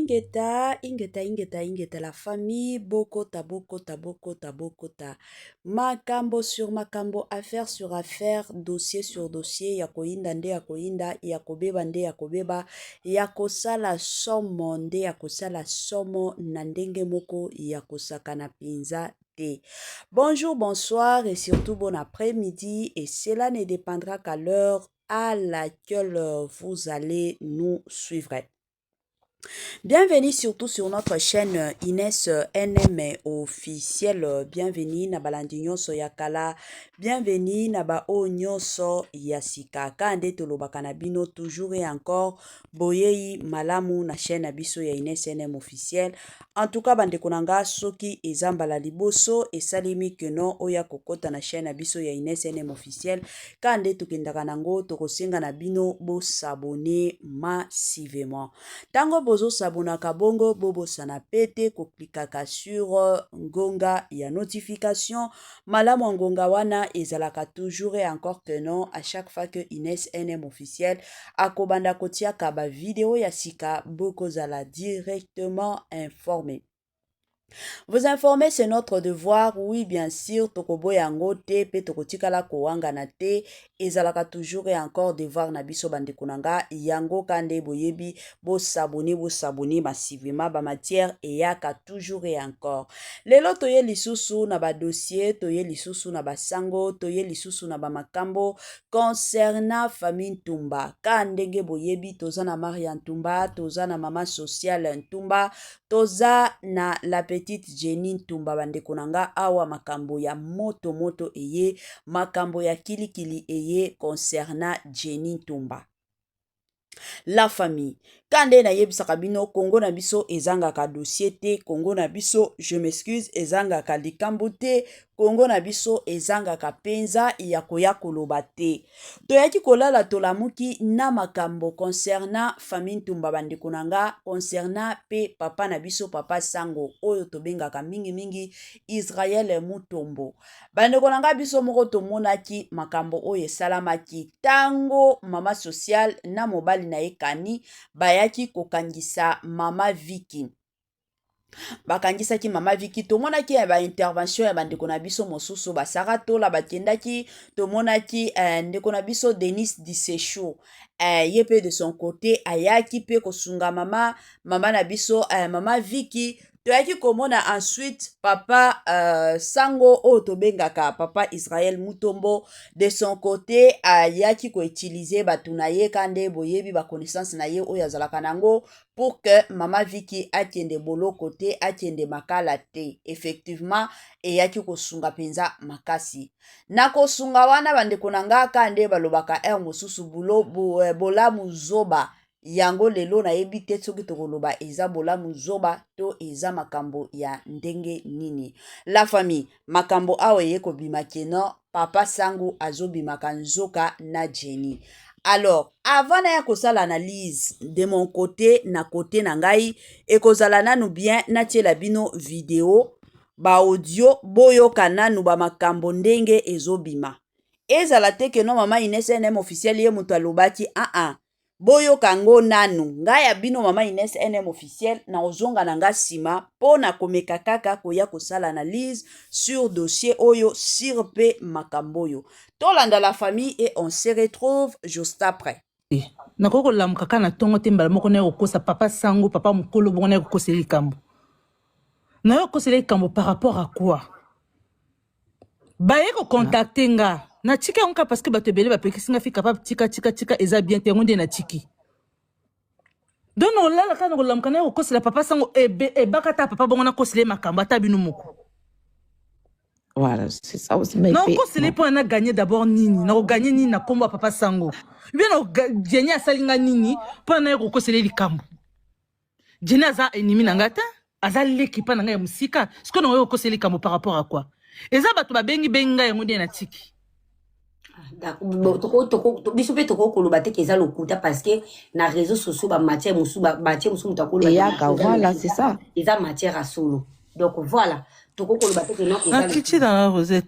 ingeta, la famille, bokota, bokota, bokota, bokota. Makambo sur makambo, affaire sur affaire, dossier sur dossier, yakoinda nde yakoinda, yakobeba nde yakobeba, yakosala somo nde yakosala somo, nandenge moko yakosakana pinza te. Bonjour, bonsoir et surtout bon après-midi, et cela ne dépendra qu'à l'heure à laquelle vous allez nous suivre. Bienvenue surtout sur notre chaîne Inès NM officiel. Bienvenue na balandi nyonso ya kala. Bienvenue na ba o nyonso ya sika. Kande tolobaka na bino toujours et encore. Boyei malamu na chaîne abiso ya Inès NM officiel. En tout cas bande konanga soki ezambala liboso esalimi keno oya kokota na chaîne abiso ya Inès NM officiel. Kande tukendaka nango tokosenga na bino bo s'abonner massivement. Tango bozo sabonaka bongo bobo sana pete koklikaka sur ngonga ya notification. Malamu ngonga wana ezalaka toujours et encore que non à chaque fois que Inès NM officiel akobanda kotiaka ba vidéo ya sika boko zala directement informé. Vous informer, c'est notre devoir. Oui, bien sûr, tokobo yango te, pe tokotikala kowanga na te, ezalaka toujours et encore devoir na biso bande kunanga, yango kande boyebi, bo sabone massivement, ba matière, eyaka toujours et encore. Lelo toye lisusu na ba dossier, toye lisusu na ba sango, toye lisusu na ba makambo, concernant famille Ntumba. Kandenge boyebi, toza na Maria Ntumba, toza na mama sociale Ntumba, toza na la petite Jenny Ntumba bande konanga awa makambo ya moto eye, makambo ya kilikili eye concernant Jenny Ntumba. La famille. Kande na yebisaka bino Congo na biso ezangaka dossier te, Congo na biso, je m'excuse, ezangaka likambo te, Congo na biso ezangaka penza ya koya koloba te. Toyaki kolala tolamuki na makambo concernant famille Ntumba bande konanga, concernant pe papa na biso papa Sango oyo tobengaka mingi Israel Mutombo. Bande konanga biso moko tomonaki makambo oyo esalamaki tango mama social na mobali na ekani bayaki kokangisa mama Viki. Bakangisaki mama Viki, tomonaki ba intervention ya bandeko na biso mosusu basara tola bakendaki, tomonaki ndeko na biso Denis Dissecho yepe de son côté ayaki pe kosunga mama na biso mama Viki. Toyaki komona ensuite papa Sango o tobengaka papa Israel Mutombo de son côté ayaki ko utiliser batunaye kande boyebi ba connaissance na ye oyo azalaka nango pour que mama Viki atiende bolo côté atiende makala te. Effectivement eyaki kosunga penza makasi. Na kosunga wana bandeko nanga kande balobaka mosusu bulo bolamu zoba. Yango lelo na yebi te soki tokoloba eza bolamu zoba to eza makambo ya ndenge nini. La famille, makambo awe yeko bimakeno, papa Sango azobimaka nzoka na Jenny. Alors, avant na ya kosala analyse de mon côté, na côté na ngai, ekozala nanu bien na tiela bino video, ba audio, boyo kananu ba makambo ndenge ezobima. Ezala te ke no mama Inès NM officiel ye mutu alobaki boyo kango nanu ngaya bino mama Inès NM officiel na ozonga nanga sima po na komeka kaka koya kosala analyse sur dossier oyo sur pe makamboyo. Tolanda la famille et on se retrouve juste après. Nakoko lamuka kana tongo tembala moko na kokosa papa Sango papa mukolo bongo na kokosa likambo. Na yo kokosa likambo par rapport à quoi? Baye ko contacter nga. Na tika onka parce que batebele ba pekisi nga fi capable tika eza bien te ngonde na tiki. Donc on la kana ko lamuka na kokosa papa Sango e bakata papa bongo na kokosa makambo ata binu moko. Voilà, c'est ça aussi. Mais non, c'est les points à gagner d'abord nini. Na gagner nini na combat papa Sango. Bien na gagner salinga nini pour na ko kosele likambo. Jena za ennemi nangata, aza l'équipe na nga musika. Ce que na ko kosele likambo par rapport à quoi? Eza bato ba bengi benga ya ngode na tiki. Biso pe toko koloba te keza lokuta parce que na réseaux sociaux ba matière musu mutakolo voilà, c'est ça. Eza matière à solo. Donc voilà. Na kichi dans la Rosette.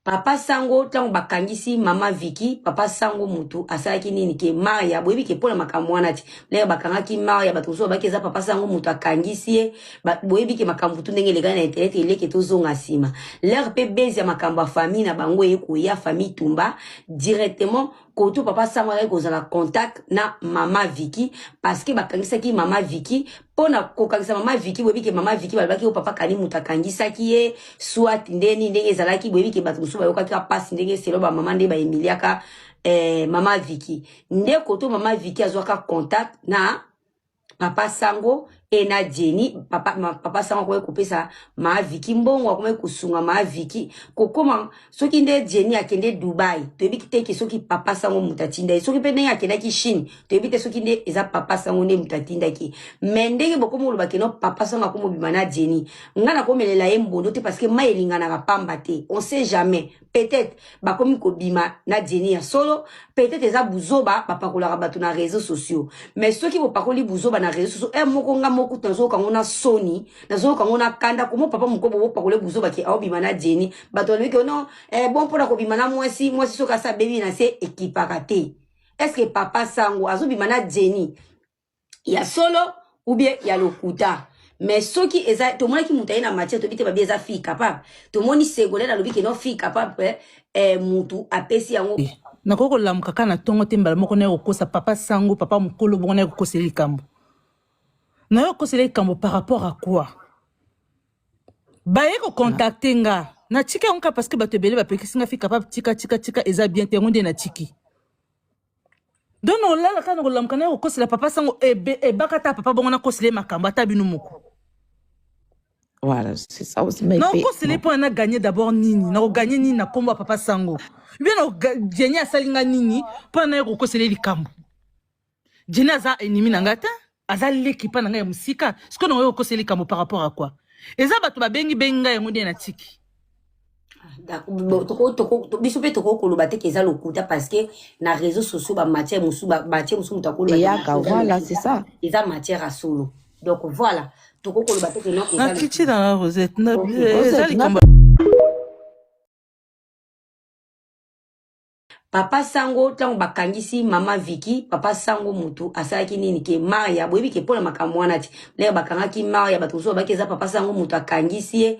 Papa Sango tango bakangisi mama Vicky papa Sango mutu asalaki nini ke Maria boyebi ke pona makambo wana ti lere bakangaki Maria bato so bakeza papa Sango mutu akangisi ye boyebi ke makambo tu ndenge lekana na internet eleke tozonga sima lere pe bezi ya makambo ya famille na bango ekoya famille Tumba directement koto papa Sango ayaki kozala contact na mama Vicky parce que bakangisaki mama Vicky pona kokangisa mama Vicky boyebi ke mama Vicky balobaki o papa kani mutu akangisaki ye soit ndeni ndenge ezalaki boyebi ke bato mosusu bayokaki pasi ndenge selo bamama nde baemiliaka mama Vicky nde koto mama Vicky azwaka contact na papa Sango ena Jenny papa Sango akomi kopesa mama Vicky mbongo akomi kosunga mama Vicky kokoma soki nde Jenny akende Dubai toyebi te ke soki papa Sango mutu atinda ye soki mpe ndenge akendaki Chine toyebi te soki nde eza papa Sango nde mutu atindaki me ndenge bokomi oloba keno papa Sango akomi obima na Jenny nga nakomelela ye mbondo te parce que ma elinganaka pamba te on sait jamais peut-être bakomi kobima na Jenny ya solo peut-être eza buzoba bapakolaka bato na réseaux sociaux mais soki bopakoli buzoba na réseaux sociaux moko nga moko nazoka ngona soni nazoka ngona kanda komo papa mukobo bopakole buzoba ki aobima na Jenny bato balobi ke non bon mpona kobima na mwasi soki asa bebi na se ekipaka te est-ce que papa Sango azobima na Jenny ya solo ou bien ya lokuta mais soki eza tomonaki mutu aye na matière tobi te babi eza fille capable tomoni secondaire alobi ke non fille capable mutu apesi yango nakoki kolamuka kaka na ntongo te mbala moko naye kokosa papa Sango papa mokolo bongo naye kokosela likambo naye kokosela likambo par rapport à quoi baye kocontacte nga na tika yango ka parce que bato ebele bapekisi nga fille capable tika eza bien te yango nde na tiki donc olala kaka na kolamuka naye kokosela papa Sango ebaka ta papa bongo nakosela makambo ata bino moko. Voilà, c'est ça aussi mes non kosele mpo na gagner d'abord nini na kogagner nini na kombo ya papa Sango bien na Jenny asalinga nini mpo na ye kokosele likambo Jenny aza ennemi na nga te aza leki mpa na ngai ya mosika siko na oyo kokosele likambo par rapport à quoi eza bato babengi ngai yango nde na tiki biso mpe tokokoloba te ke eza lokuta parce que na réseaux sociaux bamatière mosusu motu akoloba voilà c'est ça eza matière à solo donc voilà tokokoloba te ke non nakiti na Rosette eza likambo papa Sango tango bakangisi mama Vicky papa Sango mutu asalaki nini ke Maria boyebi ke pona makambo wana ti lere bakangaki Maria bato so bakeza papa Sango mutu akangisi ye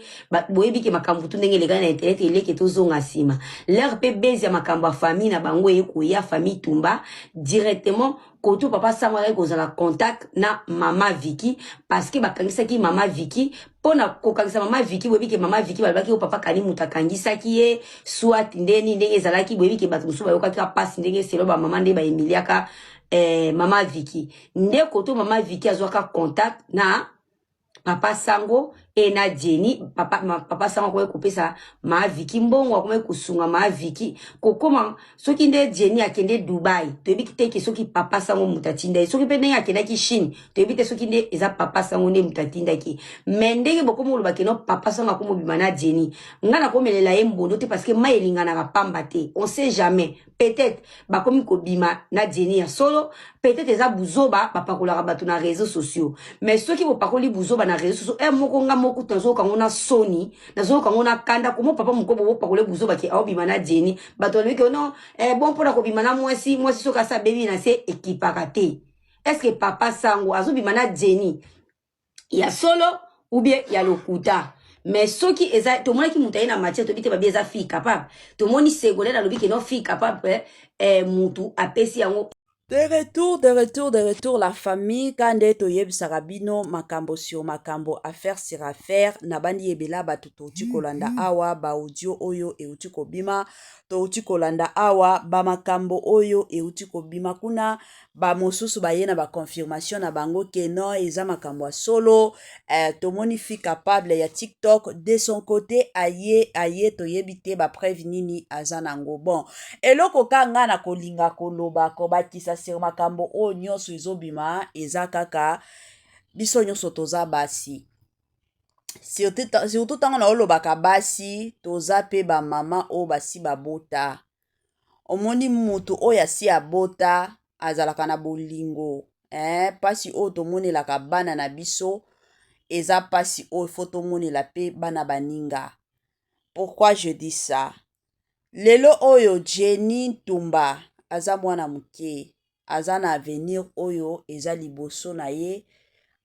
boyebi ke makambo tu ndenge lekana na internet eleke tozonga sima lere pe bezi ya makambo ya famille na bango ekoya famille Tumba directement koto papa Sango ayaki kozala contact na mama Vicky parce que bakangisaki mama Vicky pona kokangisa mama Vicky boyebi ke mama Vicky balobaki o papa kani mutu akangisaki ye soit ndeni ndenge ezalaki boyebi ke bato mosusu bayokaki pasi ndenge selo bamama nde baemiliaka mama Vicky nde koto mama Vicky azwaka contact na papa Sango ena Jenny papa Sango akomi kopesa mama Vicky mbongo akomi kosunga mama Vicky kokoma soki nde Jenny akende Dubai toyebi te ke soki papa Sango mutu atinda ye soki mpe ndenge akendaki Chine toyebi te soki nde eza papa Sango nde mutu atindaki me ndenge bokomi oloba keno papa Sango akomi obima na Jenny nga nakomelela ye mbondo te parce que ma elinganaka pamba te on sait jamais peut-être bakomi kobima na Jenny ya solo peut-être eza buzoba bapakolaka bato na réseaux sociaux mais soki bopakoli buzoba na réseaux sociaux moko nga moko nazoka ngona soni nazoka ngona kanda komo papa mukobo bopakole buzoba ki aobima na Jenny bato balobi ke non bon mpona kobima na mwasi soki asa bebi na se ekipaka te est-ce que papa Sango azobima na Jenny ya solo ou bien ya lokuta mais soki eza tomonaki mutu aye na matière tobi te babi eza fille capable tomoni secondaire alobi ke non fille capable mutu apesi yango De retour, la famille, quand est oyebisaka bino makambo sur makambo, affaire sur affaire, nabandi yebela batu touti kolanda awa, ba audio oyo euti kobima, touti kolanda awa, ba makambo oyo euti kobima kuna, ba mosusu ba yena ba confirmation na bango ke non, eza makambo a solo, tomoni fi capable ya TikTok, de son côté, aye toyebite ba preuve nini azanango. Bon, eloko kanga na kolinga koloba kobakisa sur makambo o nyonso ezobima eza kaka biso nyonso toza basi surtout ntango na olobaka basi toza pe bamama oyo basi babota omoni mutu oyo asi abota azalaka na bolingo pasi oyo tomonelaka bana na biso eza pasi oyo fo tomonela pe bana baninga. Pourquoi je dis ça? lelo oyo Jenny Tumba aza mwana muke aza na avenir oyo eza liboso na ye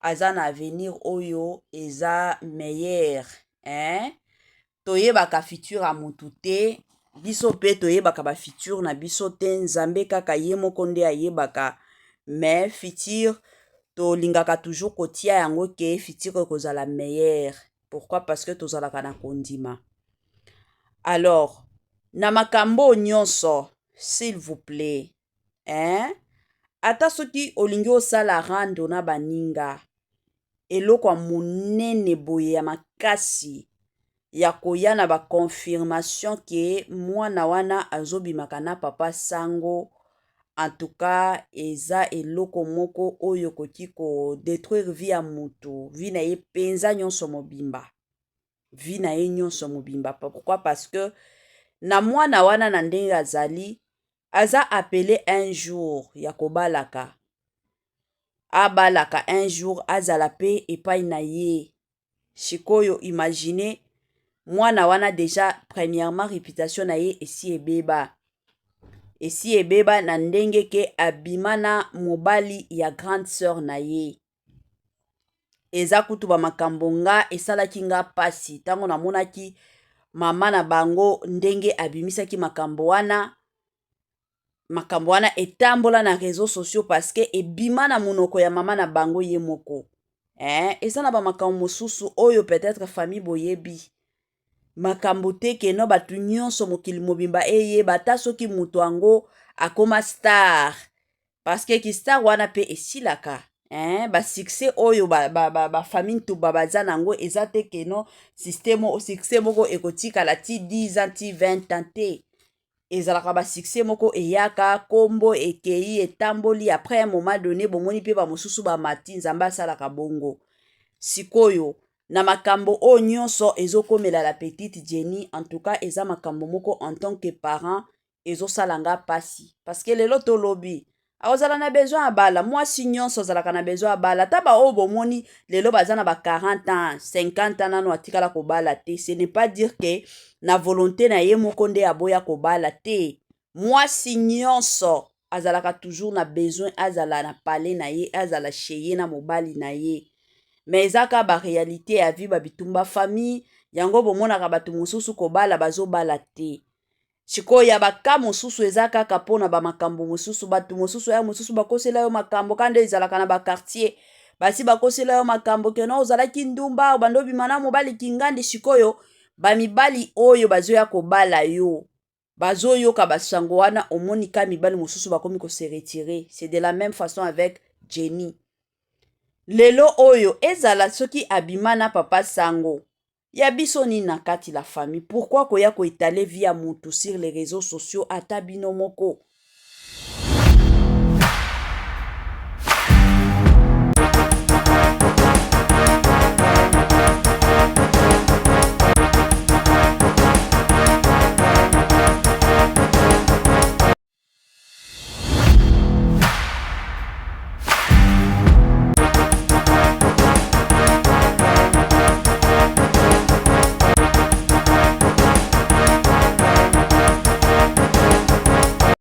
aza na avenir oyo eza meilleur toyebaka futur ya mutu te biso mpe toyebaka bafutur na biso te nzambe kaka ye moko nde ayebaka mais futur tolingaka toujours kotia yango ke futur ekozala meilleur. Pourquoi? Parce que tozalaka na kondima. Alors na makambo nyonso s'il vous plaît ata soki olingi osala rando na baninga eloko ya monene boye ya makasi ya koya na baconfirmation ke mwana wana azobimaka na papa sango. En tout cas eza eloko moko oyo koki kodétruire vie ya mutu vie na ye penza nyonso mobimba vie na ye nyonso mobimba. Pourquoi? Parce que na mwana wana na ndenge azali aza appelé un jour ya kobalaka abalaka un jour azala pe epai na ye. Sikoyo imagine mwana wana déjà premièrement réputation na ye esi ebeba na ndenge ke abima na mobali ya grande sœur na ye. Eza kutu bamakambo nga esalaki nga pasi ntango namonaki mama na bango ndenge abimisaki makambo wana etambola na réseaux sociaux parce que ebima na monoko ya mama na bango ye moko. Eza na bamakambo mosusu oyo peut-être famille boyebi makambo te keno batu nyonso mokili mobimba eyeba ata soki mutu yango akoma star parce que ki star wana pe esilaka basuccès oyo bafamille ntuba baza nango eza te keno succès moko ekotikala ti 10 ans ti 20 ans te ezalaka basuccès moko eyaka kombo ekei etamboli après un moment donné bomoni mpe bamosusu bamati nzambe asalaka bongo. Sikoyo na makambo oyo nyonso ezokomela la petite Jenny en tout cas eza makambo moko en tant que parent ezosalanga pasi parce que lelo tolobi akozala na besoin ya bala mwasi nyonso azalaka na besoin ya bala ata baoyo bomoni lelo baza na ba 40 ans 50 ans nano atikala kobala te. Ce n'est pas dire que na volonté na ye moko nde aboya kobala te. Mwasi nyonso azalaka toujours na besoin azala na pale na ye azala cheye na mobali na ye. Mais ezaka ba réalité ya vie babitumba famille yango bomonaka bato mosusu kobala bazobala te. Sikoyo ya baka mosusu eza kaka mpona bamakambo mosusu bato mosusu ya mosusu bakosela yo makambo kande ezalaka na bakartier basi bakosela yo makambo keno ozalaki ndumba bando bima na mobali kingandi. Sikoyo bamibali oyo bazoya kobala yo bazoyoka basango wana omonika mibali mosusu bakomi kose retirer. C'est de la même façon avec Jenny. Lelo oyo ezala soki abima na papa sango ya biso nini na kati la famille. Pourquoi koya koetale via mutu sur les réseaux sociaux ata bino moko